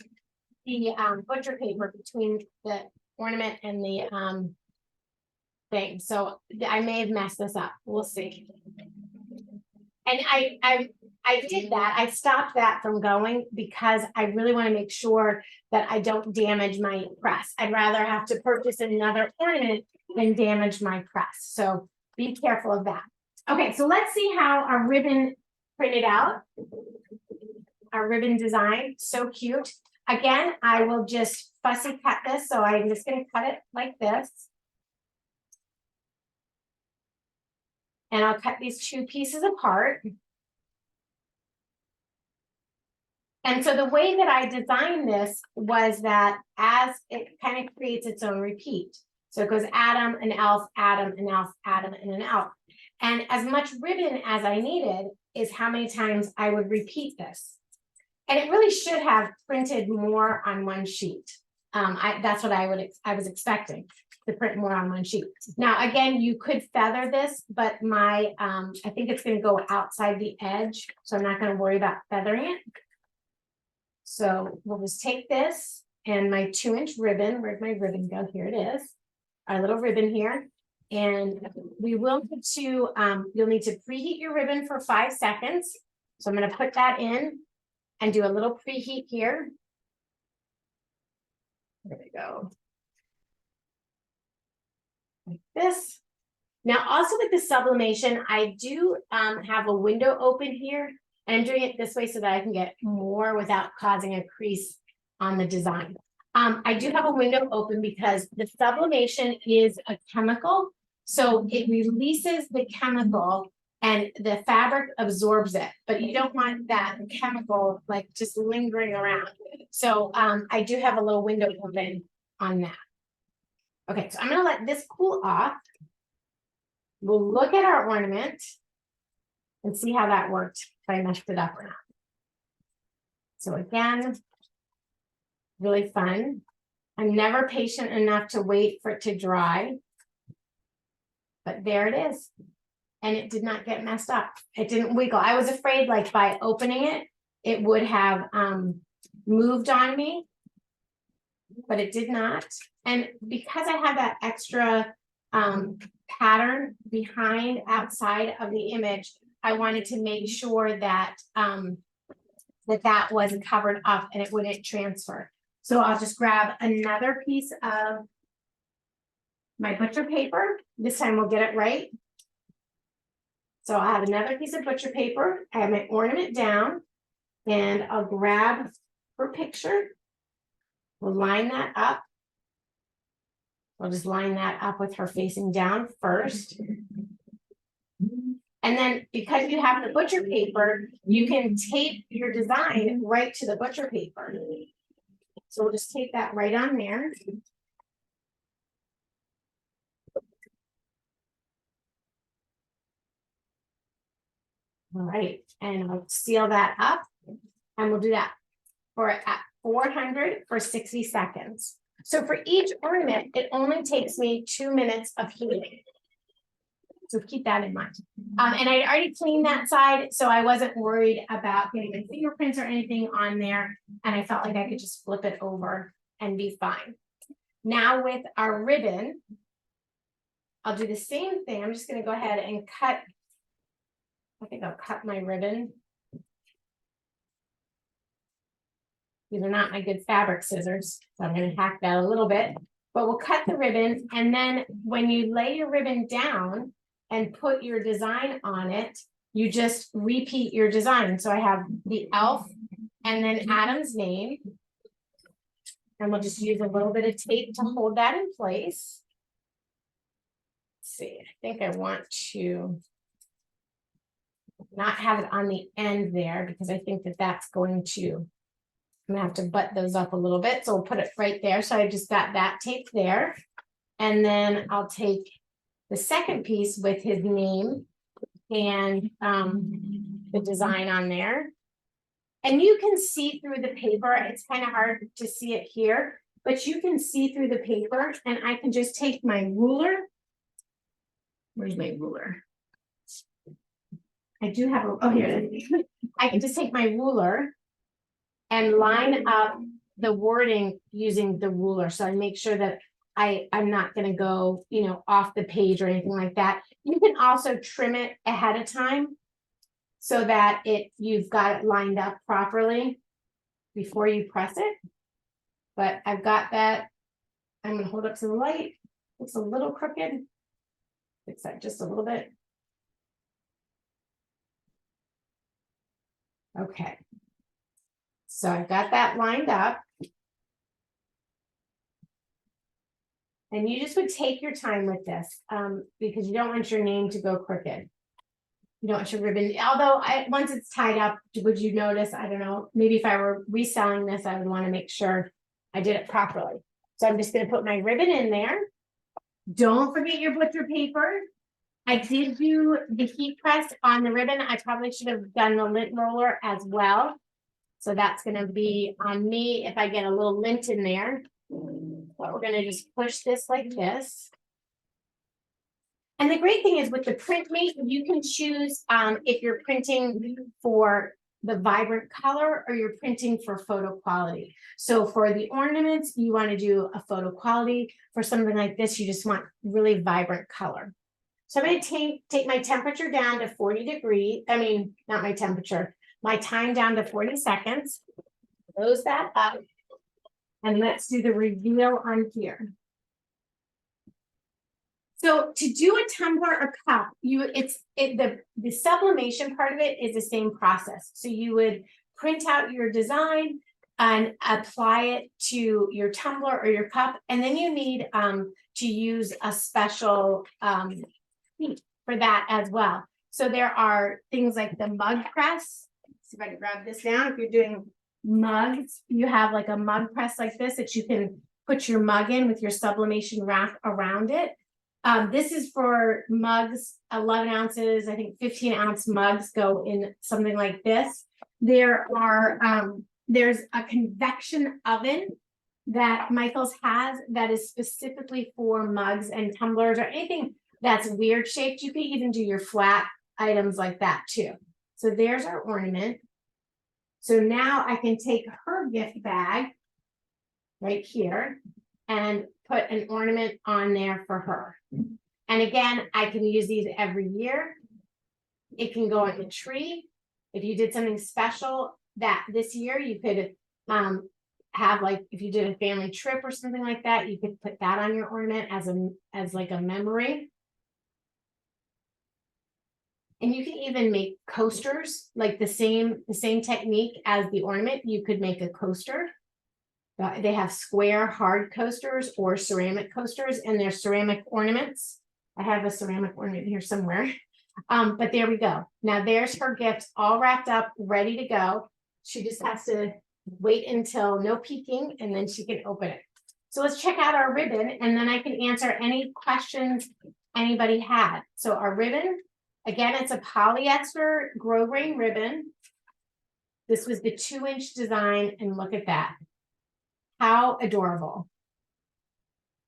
S1: the butcher paper between the ornament and the thing. So I may have messed this up. We'll see. And I did that. I stopped that from going because I really want to make sure that I don't damage my press. I'd rather have to purchase another ornament than damage my press. So be careful of that. Okay, so let's see how our ribbon printed out. Our ribbon design, so cute. Again, I will just fussy cut this. So I'm just going to cut it like this. And I'll cut these two pieces apart. And so the way that I designed this was that as it kind of creates its own repeat. So it goes atom, an elf, atom, an elf, atom, and an elf. And as much ribbon as I needed is how many times I would repeat this. And it really should have printed more on one sheet. That's what I was expecting, to print more on one sheet. Now, again, you could feather this, but I think it's going to go outside the edge, so I'm not going to worry about feathering it. So we'll just take this and my 2-inch ribbon. Where'd my ribbon go? Here it is. Our little ribbon here. And we will need to, you'll need to preheat your ribbon for 5 seconds. So I'm going to put that in and do a little preheat here. There we go. Like this. Now, also with the sublimation, I do have a window open here. And I'm doing it this way so that I can get more without causing a crease on the design. I do have a window open because the sublimation is a chemical. So it releases the chemical and the fabric absorbs it, but you don't want that chemical like just lingering around. So I do have a little window open on that. Okay, so I'm gonna let this cool off. We'll look at our ornament and see how that worked, if I messed it up or not. So again, really fun. I'm never patient enough to wait for it to dry. But there it is. And it did not get messed up. It didn't wiggle. I was afraid like by opening it, it would have moved on me, but it did not. And because I have that extra pattern behind outside of the image, I wanted to make sure that that wasn't covered up and it wouldn't transfer. So I'll just grab another piece of my butcher paper. This time we'll get it right. So I have another piece of butcher paper. I have my ornament down and I'll grab her picture. We'll line that up. We'll just line that up with her facing down first. And then because you have the butcher paper, you can tape your design right to the butcher paper. So we'll just tape that right on there. All right, and I'll seal that up and we'll do that for at 400 for 60 seconds. So for each ornament, it only takes me 2 minutes of heating. So keep that in mind. And I already cleaned that side, so I wasn't worried about getting my fingerprints or anything on there. And I felt like I could just flip it over and be fine. Now with our ribbon, I'll do the same thing. I'm just going to go ahead and cut. I think I'll cut my ribbon. These are not my good fabric scissors, so I'm going to hack that a little bit. But we'll cut the ribbon, and then when you lay your ribbon down and put your design on it, you just repeat your design. So I have the elf and then Adam's name. And we'll just use a little bit of tape to hold that in place. Let's see, I think I want to not have it on the end there because I think that that's going to, I'm gonna have to butt those up a little bit. So we'll put it right there. So I just got that tape there. And then I'll take the second piece with his name and the design on there. And you can see through the paper. It's kind of hard to see it here, but you can see through the paper and I can just take my ruler. Where's my ruler? I do have a, oh, here it is. I can just take my ruler and line up the wording using the ruler. So I make sure that I'm not going to go, you know, off the page or anything like that. You can also trim it ahead of time so that you've got it lined up properly before you press it. But I've got that. I'm going to hold up to the light. It's a little crooked. Fix that just a little bit. Okay. So I've got that lined up. And you just would take your time with this because you don't want your name to go crooked. You don't want your ribbon, although once it's tied up, would you notice, I don't know, maybe if I were reselling this, I would want to make sure I did it properly. So I'm just going to put my ribbon in there. Don't forget your butcher paper. I did do the heat press on the ribbon. I probably should have done the lint roller as well. So that's going to be on me if I get a little lint in there. But we're going to just push this like this. And the great thing is with the PrintMate, you can choose if you're printing for the vibrant color or you're printing for photo quality. So for the ornaments, you want to do a photo quality. For something like this, you just want really vibrant color. So I'm going to take my temperature down to 40 degrees. I mean, not my temperature, my time down to 40 seconds. Close that up. And let's do the reveal on here. So to do a tumbler or cup, the sublimation part of it is the same process. So you would print out your design and apply it to your tumbler or your cup, and then you need to use a special heat for that as well. So there are things like the mug press. Let's see if I can grab this down. If you're doing mugs, you have like a mug press like this that you can put your mug in with your sublimation wrap around it. This is for mugs, 11 ounces, I think 15-ounce mugs go in something like this. There are, there's a convection oven that Michael's has that is specifically for mugs and tumblers or anything that's weird shaped. You can even do your flat items like that too. So there's our ornament. So now I can take her gift bag right here and put an ornament on there for her. And again, I can use these every year. It can go on the tree. If you did something special that this year, you could have, like, if you did a family trip or something like that, you could put that on your ornament as like a memory. And you can even make coasters, like the same technique as the ornament. You could make a coaster. They have square hard coasters or ceramic coasters, and they're ceramic ornaments. I have a ceramic ornament here somewhere. But there we go. Now there's her gift all wrapped up, ready to go. She just has to wait until no peeking, and then she can open it. So let's check out our ribbon, and then I can answer any questions anybody had. So our ribbon, again, it's a polyester grow grain ribbon. This was the 2-inch design, and look at that. How adorable.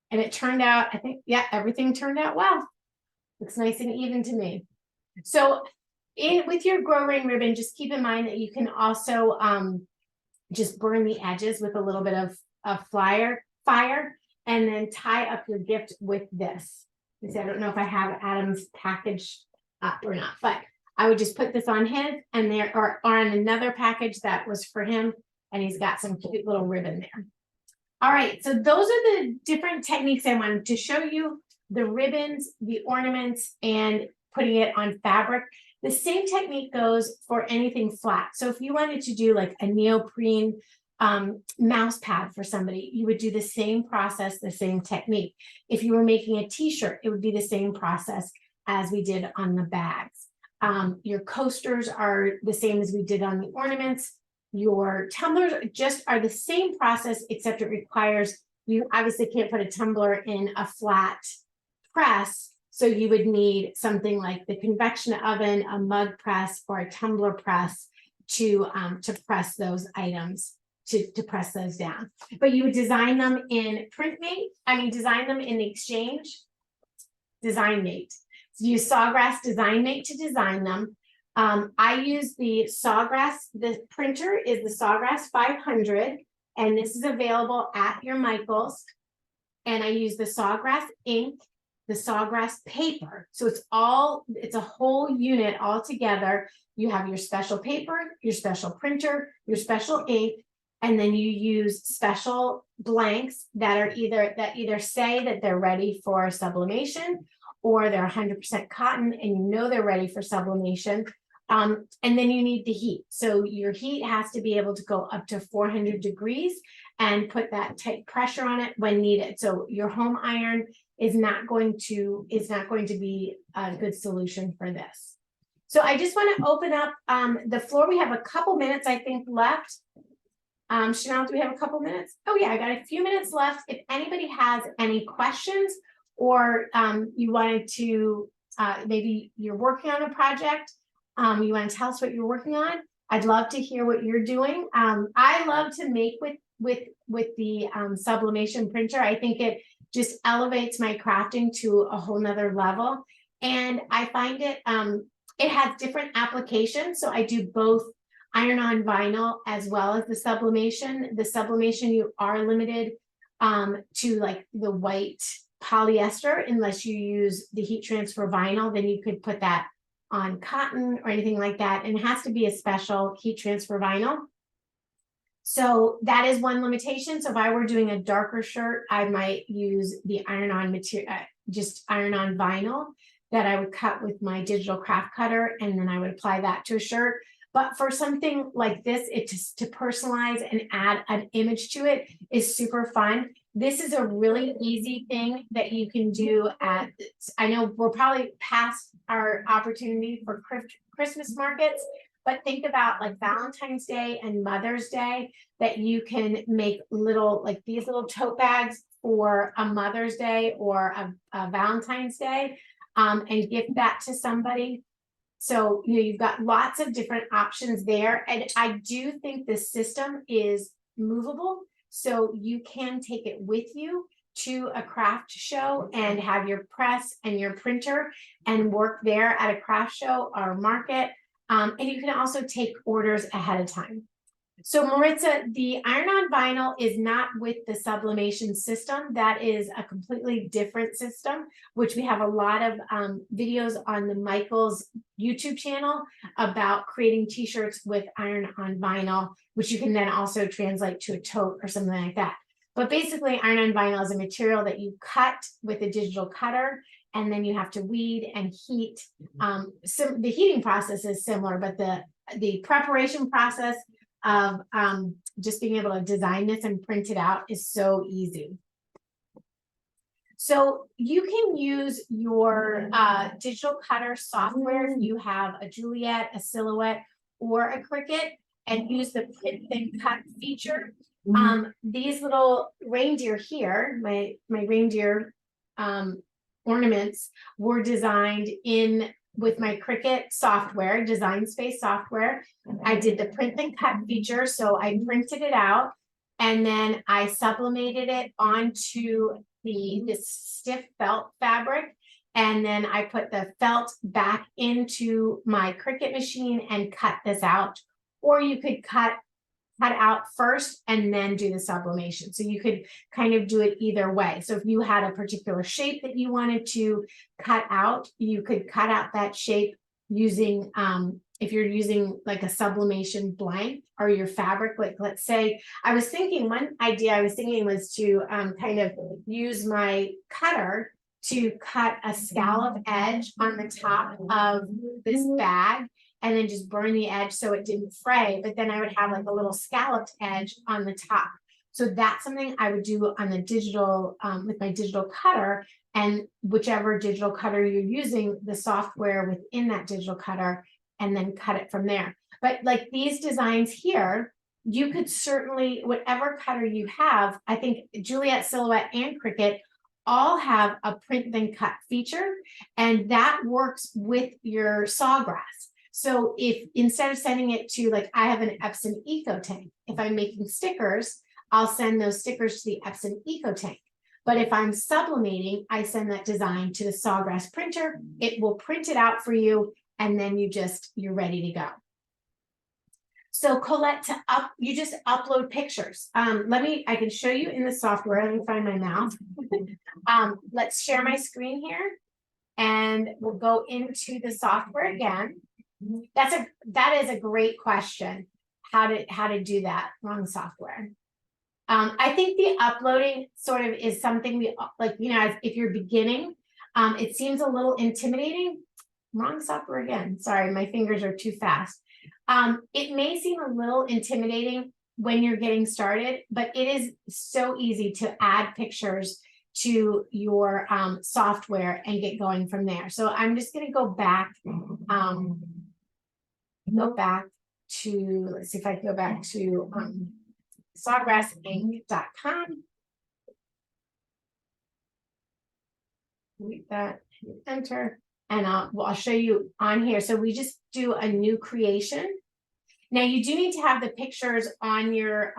S1: And it turned out, I think, yeah, everything turned out well. Looks nice and even to me. So with your grow grain ribbon, just keep in mind that you can also just burn the edges with a little bit of fire, and then tie up your gift with this. I don't know if I have Adam's package up or not, but I would just put this on his, and there or on another package that was for him, and he's got some cute little ribbon there. All right, so those are the different techniques I wanted to show you: the ribbons, the ornaments, and putting it on fabric. The same technique goes for anything flat. So if you wanted to do like a neoprene mouse pad for somebody, you would do the same process, the same technique. If you were making a t-shirt, it would be the same process as we did on the bags. Your coasters are the same as we did on the ornaments. Your tumblers just are the same process, except it requires, you obviously can't put a tumbler in a flat press. So you would need something like the convection oven, a mug press, or a tumbler press to press those items, to press those down. But you would design them in design them in the Exchange, DesignMate. So use Sawgrass DesignMate to design them. I use the Sawgrass, the printer is the Sawgrass 500, and this is available at your Michael's. And I use the Sawgrass ink, the Sawgrass paper. So it's a whole unit all together. You have your special paper, your special printer, your special ink, and then you use special blanks that either say that they're ready for sublimation, or they're 100% cotton and you know they're ready for sublimation. And then you need the heat. So your heat has to be able to go up to 400 degrees and put that tight pressure on it when needed. So your home iron is not going to be a good solution for this. So I just want to open up the floor. We have a couple minutes, I think, left. Chanel, do we have a couple minutes? Oh yeah, I got a few minutes left. If anybody has any questions or you wanted to, maybe you're working on a project, you want to tell us what you're working on, I'd love to hear what you're doing. I love to make with the sublimation printer. I think it just elevates my crafting to a whole nother level. And I find it, it has different applications. So I do both iron-on vinyl as well as the sublimation. The sublimation, you are limited to like the white polyester unless you use the heat transfer vinyl. Then you could put that on cotton or anything like that, and it has to be a special heat transfer vinyl. So that is one limitation. So if I were doing a darker shirt, I might use the iron-on material, just iron-on vinyl that I would cut with my digital craft cutter, and then I would apply that to a shirt. But for something like this, it just to personalize and add an image to it is super fun. This is a really easy thing that you can do at, I know we're probably past our opportunity for Christmas markets, but think about like Valentine's Day and Mother's Day, that you can make little, like these little tote bags for a Mother's Day or a Valentine's Day, and gift that to somebody. So, you know, you've got lots of different options there. And I do think this system is movable. So you can take it with you to a craft show and have your press and your printer and work there at a craft show or market. And you can also take orders ahead of time. So Maritza, the iron-on vinyl is not with the sublimation system. That is a completely different system, which we have a lot of videos on the Michael's YouTube channel about creating t-shirts with iron-on vinyl, which you can then also translate to a tote or something like that. But basically, iron-on vinyl is a material that you cut with a digital cutter, and then you have to weed and heat. So the heating process is similar, but the preparation process of just being able to design this and print it out is so easy. So you can use your digital cutter software. You have a Juliet, a Silhouette, or a Cricut, and use the print and cut feature. These little reindeer here, my reindeer ornaments, were designed with my Cricut software, Design Space software. I did the print and cut feature. So I printed it out and then I sublimated it onto this stiff felt fabric. And then I put the felt back into my Cricut machine and cut this out. Or you could cut out first and then do the sublimation. So you could kind of do it either way. So if you had a particular shape that you wanted to cut out, you could cut out that shape using, if you're using like a sublimation blank or your fabric, like let's say, one idea I was thinking was to kind of use my cutter to cut a scallop edge on the top of this bag, and then just burn the edge so it didn't fray, but then I would have like a little scalloped edge on the top. So that's something I would do on the digital, with my digital cutter, and whichever digital cutter you're using, the software within that digital cutter, and then cut it from there. But like these designs here, you could certainly, whatever cutter you have, I think Juliet, Silhouette, and Cricut all have a print then cut feature, and that works with your Sawgrass. So if instead of sending it to, like I have an Epson Eco Tank, if I'm making stickers, I'll send those stickers to the Epson Eco Tank. But if I'm sublimating, I send that design to the Sawgrass printer. It will print it out for you, and then you're ready to go. So Colette, you just upload pictures. I can show you in the software. Let me find my mouse. Let's share my screen here, and we'll go into the software again. That is a great question. How to do that. Wrong software. I think the uploading sort of is something we like, you know, if you're beginning, it seems a little intimidating. Wrong software again. Sorry, my fingers are too fast. It may seem a little intimidating when you're getting started, but it is so easy to add pictures to your software and get going from there. So I'm just going to go back go back to, let's see if I can go back to sawgrassinc.com. Read that, enter, and I'll show you on here. So we just do a new creation. Now you do need to have the pictures on your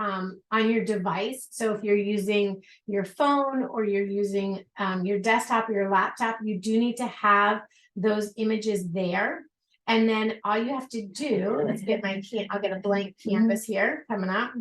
S1: device. So if you're using your phone or you're using your desktop or your laptop, you do need to have those images there. And then all you have to do, let's get I'll get a blank canvas here coming up.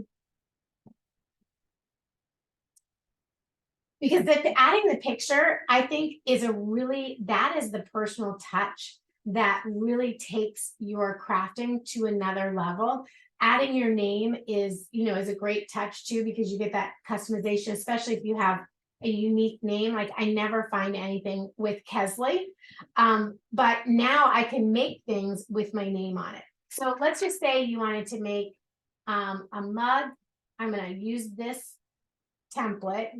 S1: Because adding the picture, I think that is the personal touch that really takes your crafting to another level. Adding your name is a great touch too, because you get that customization, especially if you have a unique name. Like I never find anything with Kesley, but now I can make things with my name on it. So let's just say you wanted to make a mug. I'm going to use this template.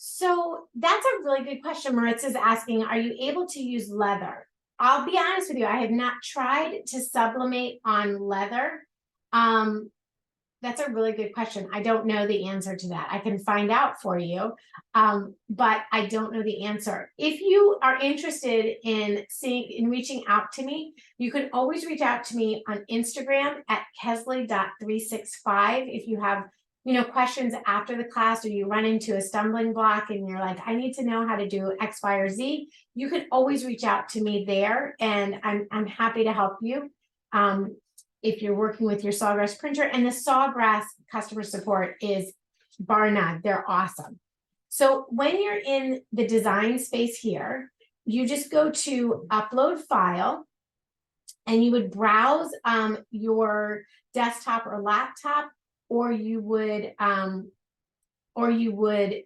S1: So that's a really good question. Maritza's asking, are you able to use leather? I'll be honest with you, I have not tried to sublimate on leather. That's a really good question. I don't know the answer to that. I can find out for you, but I don't know the answer. If you are interested in reaching out to me, you can always reach out to me on Instagram at kesley.365 if you have questions after the class, or you run into a stumbling block and you're like, I need to know how to do X, Y, or Z. You can always reach out to me there, and I'm happy to help you. If you're working with your Sawgrass printer, and the Sawgrass customer support is bar none, they're awesome. So when you're in the design space here, you just go to upload file, and you would browse your desktop or laptop, or you would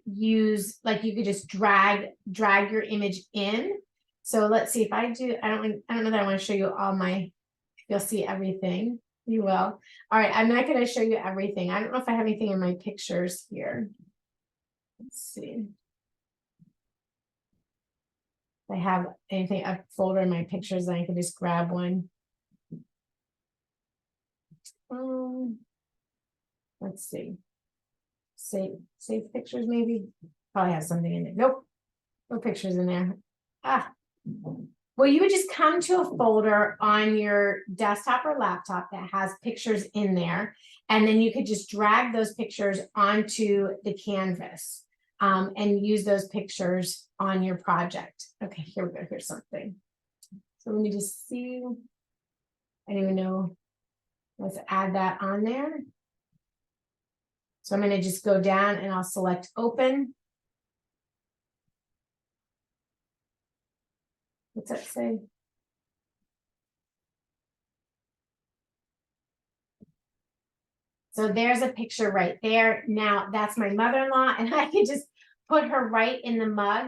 S1: use, like, you could just drag your image in. So let's see if I do. I don't know that I want to show you all my. You'll see everything. You will. All right, I'm not going to show you everything. I don't know if I have anything in my pictures here. Let's see. If I have anything, a folder in my pictures, then I can just grab one. Let's see. Save pictures, maybe. Probably have something in it. Nope. No pictures in there. Well, you would just come to a folder on your desktop or laptop that has pictures in there, and then you could just drag those pictures onto the canvas and use those pictures on your project. Okay, here we go. Here's something. So let me just see. I don't even know. Let's add that on there. So I'm going to just go down and I'll select open. What's that say? So there's a picture right there. Now that's my mother-in-law, and I can just put her right in the mug.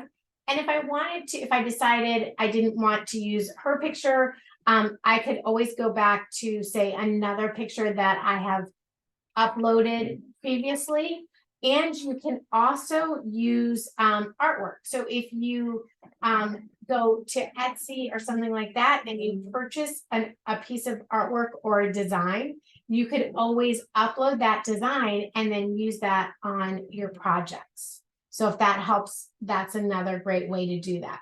S1: And if I wanted to, if I decided I didn't want to use her picture, I could always go back to, say, another picture that I have uploaded previously. And you can also use artwork. So if you go to Etsy or something like that, and you purchase a piece of artwork or a design, you could always upload that design and then use that on your projects. So if that helps, that's another great way to do that.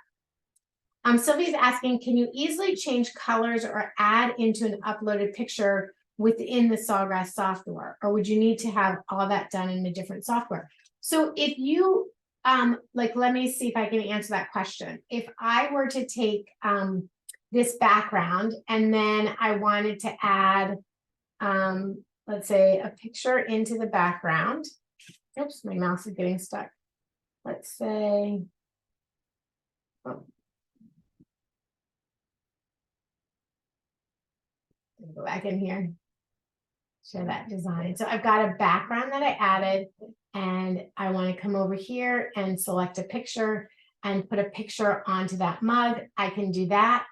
S1: Sylvia's asking, can you easily change colors or add into an uploaded picture within the Sawgrass software, or would you need to have all that done in a different software? So if you let me see if I can answer that question. If I were to take this background and then I wanted to add let's say a picture into the background. Oops, my mouse is getting stuck. Let's say go back in here. Show that design. So I've got a background that I added, and I want to come over here and select a picture and put a picture onto that mug. I can do that.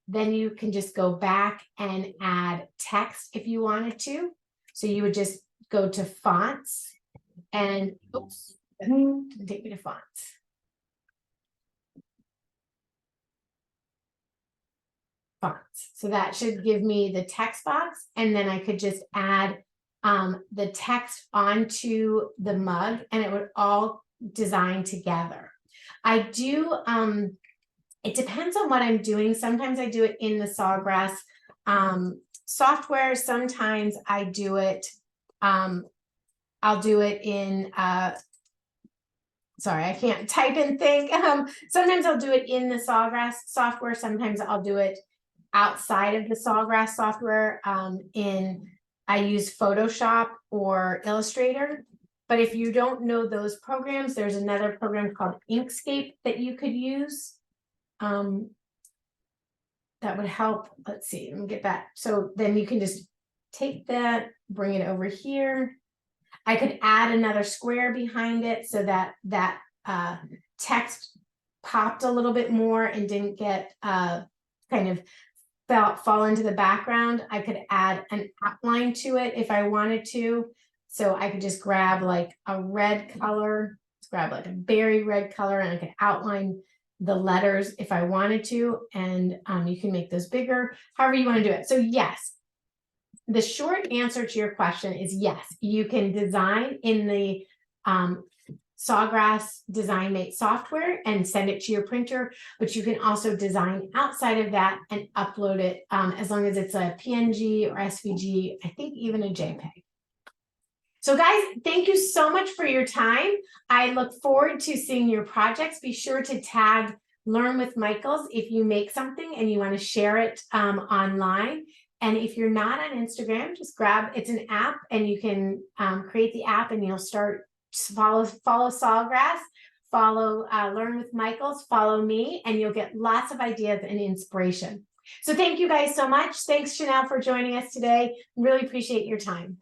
S1: Then you can just go back and add text if you wanted to. So you would just go to fonts and oops, take me to fonts. fonts. So that should give me the text box, and then I could just add the text onto the mug, and it would all design together. I do, it depends on what I'm doing. Sometimes I do it in the Sawgrass software. Sometimes I do it, I'll do it in, sorry, I can't type and think. Sometimes I'll do it in the Sawgrass software. Sometimes I'll do it outside of the Sawgrass software. I use Photoshop or Illustrator. But if you don't know those programs, there's another program called Inkscape that you could use. That would help. Let's see, let me get that. So then you can just take that, bring it over here. I could add another square behind it so that that text popped a little bit more and didn't get kind of fall into the background. I could add an outline to it if I wanted to. So I could just grab like a red color, grab like a berry red color, and I could outline the letters if I wanted to. And you can make those bigger, however you want to do it. So yes, the short answer to your question is yes, you can design in the Sawgrass DesignMate software and send it to your printer, but you can also design outside of that and upload it as long as it's a PNG or SVG, I think even a JPEG. So guys, thank you so much for your time. I look forward to seeing your projects. Be sure to tag Learn with Michaels if you make something and you want to share it online. And if you're not on Instagram, just it's an app, and you can create the app and you'll start follow Sawgrass, follow Learn with Michaels, follow me, and you'll get lots of ideas and inspiration. So thank you guys so much. Thanks, Chanel, for joining us today. Really appreciate your time.